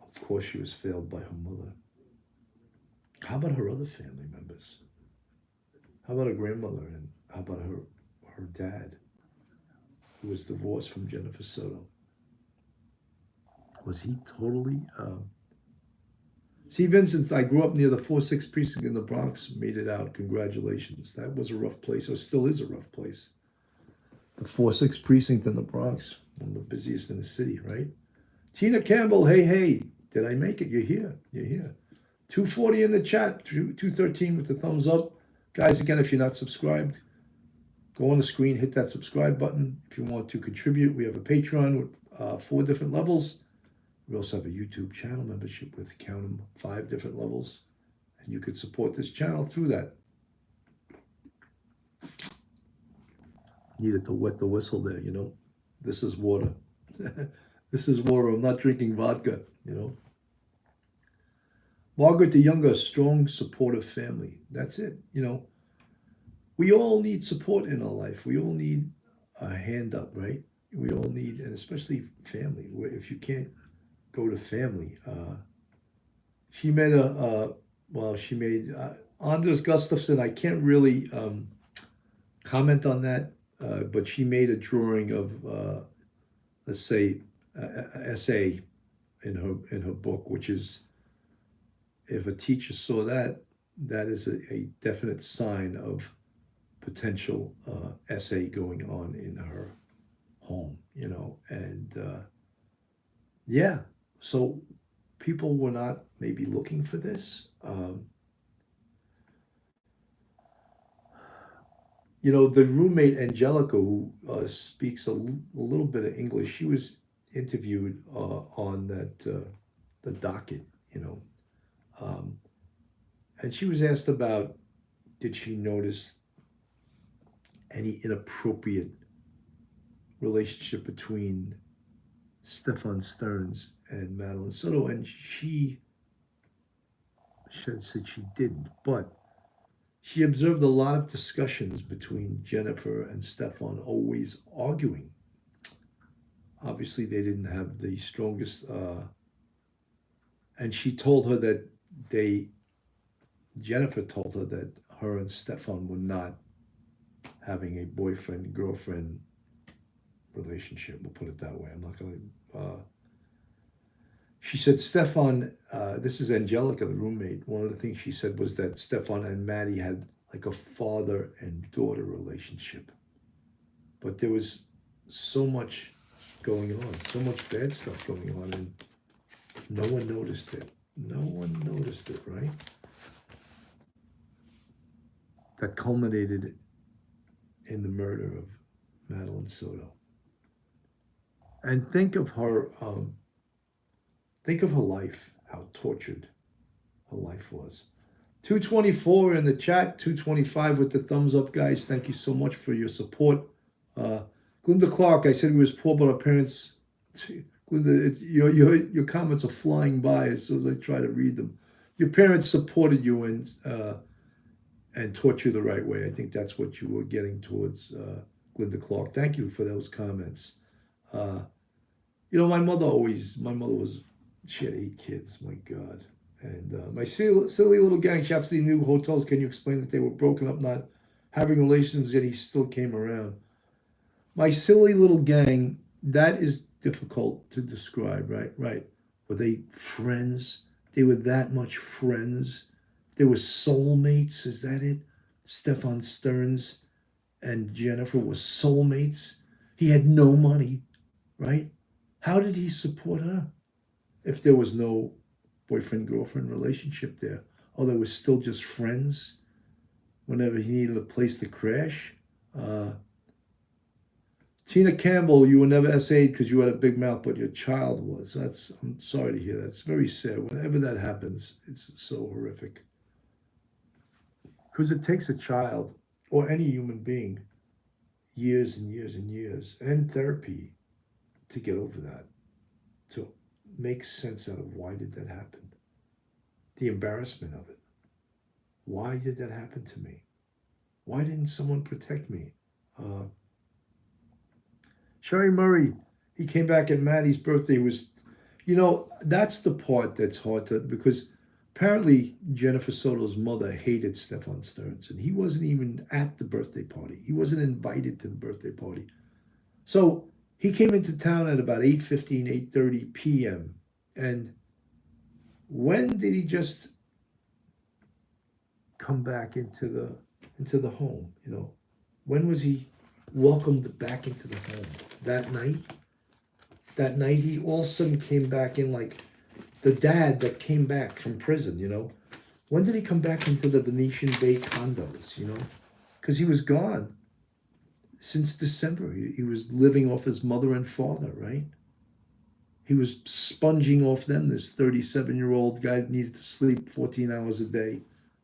Of course, she was failed by her mother. How about her other family members? How about her grandmother, and how about her dad, who was divorced from Jennifer Soto? Was he totally... See, Vincent, I grew up near the 4-6 precinct in the Bronx, made it out. Congratulations. That was a rough place, or still is a rough place. The 4-6 precinct in the Bronx, one of the busiest in the city, right? Tina Campbell, hey. Did I make it? You're here. 240 in the chat, 213 with the thumbs up. Guys, again, if you're not subscribed, go on the screen, hit that subscribe button. If you want to contribute, we have a Patreon with 4 different levels. We also have a YouTube channel membership with, count them, 5 different levels. And you could support this channel through that. Needed to wet the whistle there, This is water. This is water. I'm not drinking vodka, Margaret the Younger, strong, supportive family. That's it. We all need support in our life. We all need a hand up, right? We all need, and especially family. Where if you can't go to family, she made Anders Gustafsson. I can't really comment on that, but she made a drawing of, let's say, an essay in her book, which is, if a teacher saw that, that is a definite sign of potential essay going on in her home, and so people were not maybe looking for this. The roommate Angelica, who speaks a little bit of English, she was interviewed on that the docket, and she was asked about, did she notice any inappropriate relationship between Stefan Stearns and Madeline Soto, and she said she didn't, but she observed a lot of discussions between Jennifer and Stefan, always arguing. Obviously, they didn't have the strongest, and she told her that Jennifer told her that her and Stefan were not having a boyfriend-girlfriend relationship. We'll put it that way. I'm not going to... She said Stefan, this is Angelica, the roommate, one of the things she said was that Stefan and Maddie had like a father and daughter relationship. But there was so much going on, so much bad stuff going on, and no one noticed it. No one noticed it, right? That culminated in the murder of Madeline Soto. And think of her life, how tortured her life was. 224 in the chat, 225 with the thumbs up, guys. Thank you so much for your support. Glinda Clark, I said we was poor, but our parents. Glinda, your comments are flying by as I try to read them. Your parents supported you and taught you the right way. I think that's what you were getting towards, Glinda Clark. Thank you for those comments. My mother she had 8 kids. My God. And my silly little gang, Shapsy knew hotels. Can you explain that they were broken up, not having relations, yet he still came around? My silly little gang, that is difficult to describe, right? Right. Were they friends? They were that much friends. They were soulmates. Is that it? Stefan Stearns and Jennifer were soulmates. He had no money, right? How did he support her if there was no boyfriend-girlfriend relationship there? Oh, they were still just friends whenever he needed a place to crash? Tina Campbell, you were never SA'd because you had a big mouth, but your child was. I'm sorry to hear that. It's very sad. Whenever that happens, it's so horrific. Because it takes a child or any human being years and years and years and therapy to get over that, to make sense out of why did that happen, the embarrassment of it. Why did that happen to me? Why didn't someone protect me? Sherry Murray, he came back at Maddie's birthday. That's the part that's hard to, because apparently Jennifer Soto's mother hated Stefan Stearns, and he wasn't even at the birthday party. He wasn't invited to the birthday party. So he came into town at about 8:15, 8:30 p.m. And when did he just come back into the home? When was he welcomed back into the home? That night? That night he all of a sudden came back in, like the dad that came back from prison, When did he come back into the Venetian Bay condos, Because he was gone since December. He was living off his mother and father, right? He was sponging off them. This 37-year-old guy needed to sleep 14 hours a day,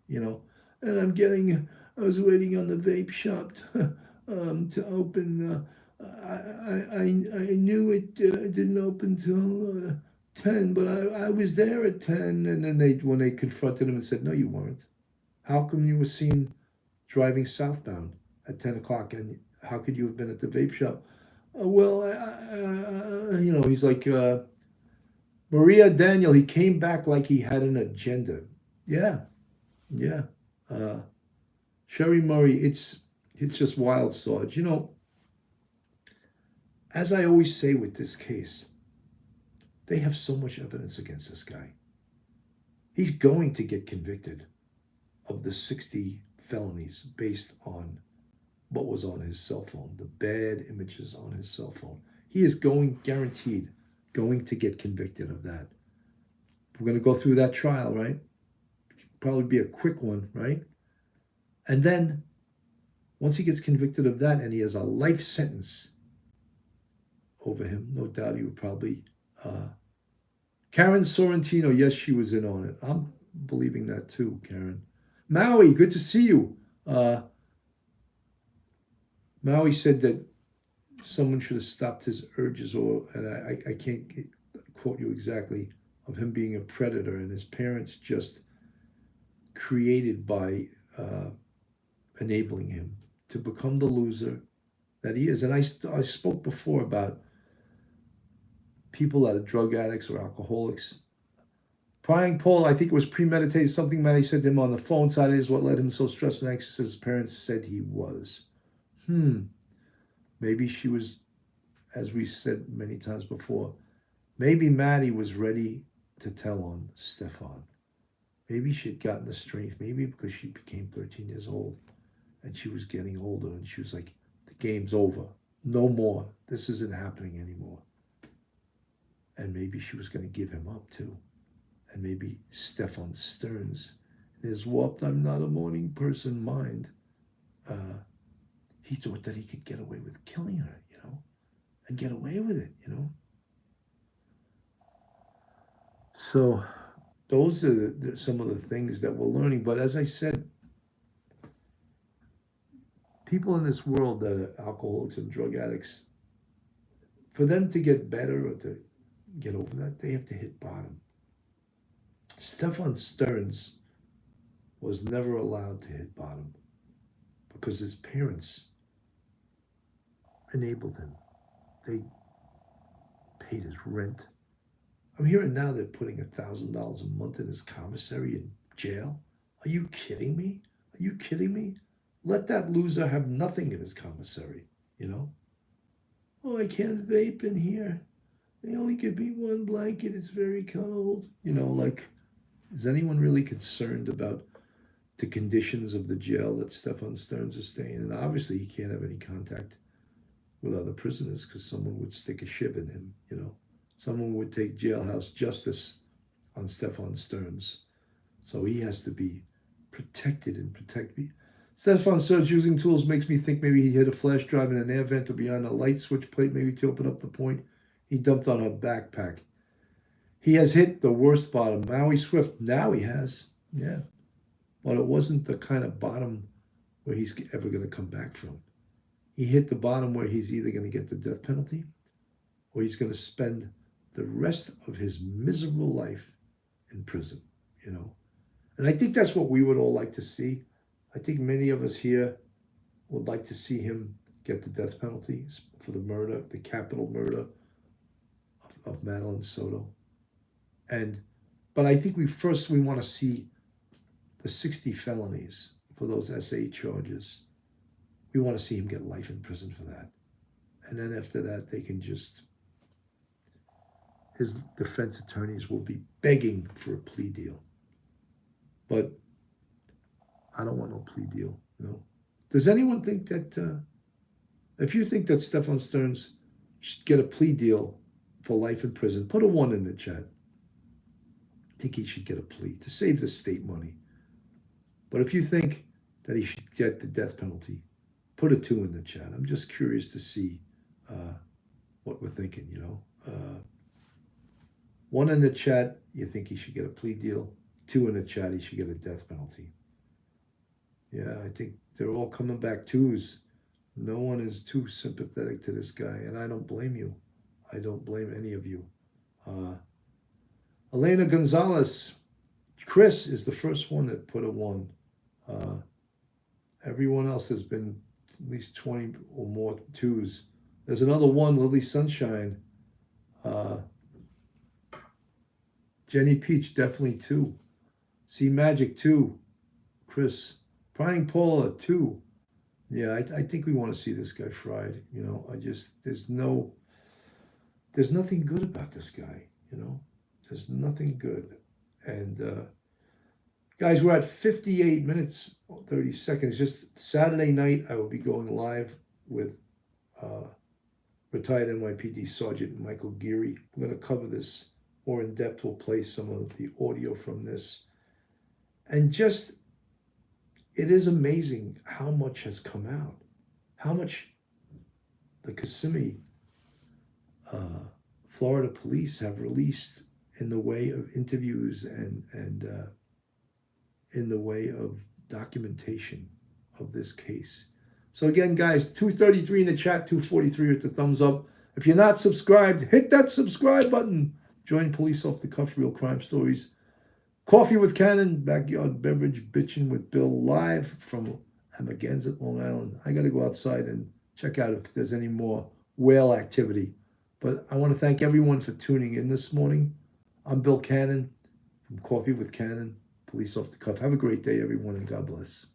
And I was waiting on the vape shop to open. I knew it didn't open till 10, but I was there at 10. And then when they confronted him and said, no, you weren't. How come you were seen driving southbound at 10 o'clock? And how could you have been at the vape shop? He's like, Maria Daniel, he came back like he had an agenda. Yeah. Sherry Murray, it's just wild, Sarge. As I always say with this case, they have so much evidence against this guy. He's going to get convicted of the 60 felonies based on what was on his cell phone, the bad images on his cell phone. He is guaranteed going to get convicted of that. We're going to go through that trial, right? Probably be a quick one, right? And then once he gets convicted of that and he has a life sentence over him, no doubt he would probably. Karen Sorrentino, yes, she was in on it. I'm believing that too, Karen. Maui, good to see you. Maui said that someone should have stopped his urges, and I can't quote you exactly, of him being a predator and his parents just created by enabling him to become the loser that he is. And I spoke before about people that are drug addicts or alcoholics. Prying Paul, I think it was premeditated. Something Maddie said to him on the phone side is what led him so stressed and anxious. His parents said he was. Maybe she was, as we said many times before, maybe Maddie was ready to tell on Stefan. Maybe she had gotten the strength, maybe because she became 13 years old and she was getting older and she was like, the game's over. No more. This isn't happening anymore. And maybe she was going to give him up too. And maybe Stefan Stearns, in his warped, I'm not a morning person mind, he thought that he could get away with killing her, and get away with it, So those are some of the things that we're learning. But as I said, people in this world that are alcoholics and drug addicts, for them to get better or to get over that, they have to hit bottom. Stefan Stearns was never allowed to hit bottom because his parents enabled him. They paid his rent. I'm hearing now they're putting $1,000 a month in his commissary in jail. Are you kidding me? Are you kidding me? Let that loser have nothing in his commissary, Oh, I can't vape in here. They only give me one blanket. It's very cold. Is anyone really concerned about the conditions of the jail that Stefan Stearns is staying in? And obviously, he can't have any contact with other prisoners because someone would stick a ship in him, Someone would take jailhouse justice on Stefan Stearns. So he has to be protected and protect me. Stefan Stearns using tools makes me think maybe he hit a flash drive in an air vent or behind a light switch plate, maybe to open up the point he dumped on her backpack. He has hit the worst bottom. Maui Swift, now he has. Yeah. But it wasn't the kind of bottom where he's ever going to come back from. He hit the bottom where he's either going to get the death penalty or he's going to spend the rest of his miserable life in prison, And I think that's what we would all like to see. I think many of us here would like to see him get the death penalty for the murder, the capital murder of Madeline Soto. But I think we want to see the 60 felonies for those SA charges. We want to see him get life in prison for that. And then after that, they can his defense attorneys will be begging for a plea deal. But I don't want no plea deal, no. Does anyone think that, if you think that Stefan Stearns should get a plea deal for life in prison, put a 1 in the chat. I think he should get a plea to save the state money. But if you think that he should get the death penalty, put a 2 in the chat. I'm just curious to see what we're thinking, 1 in the chat, you think he should get a plea deal. 2 in the chat, he should get a death penalty. Yeah, I think they're all coming back 2s. No one is too sympathetic to this guy, and I don't blame you. I don't blame any of you. Elena Gonzalez, Chris is the first one that put a 1. Everyone else has been at least 20 or more 2s. There's another 1, Lily Sunshine. Jenny Peach, definitely 2. See Magic, 2. Chris. Prying Paula, 2. Yeah, I think we want to see this guy fried. There's nothing good about this guy, There's nothing good. And guys, we're at 58 minutes, 30 seconds. Just Saturday night, I will be going live with retired NYPD Sergeant Michael Geary. We're going to cover this more in depth. We'll play some of the audio from this. And it is amazing how much has come out, how much the Kissimmee, Florida police have released in the way of interviews and in the way of documentation of this case. So again, guys, 233 in the chat, 243 with the thumbs up. If you're not subscribed, hit that subscribe button. Join Police Off the Cuff, Real Crime Stories. Coffee with Cannon, backyard beverage bitching with Bill, live from Amagansett, Long Island. I got to go outside and check out if there's any more whale activity. But I want to thank everyone for tuning in this morning. I'm Bill Cannon from Coffee with Cannon, Police Off the Cuff. Have a great day, everyone, and God bless.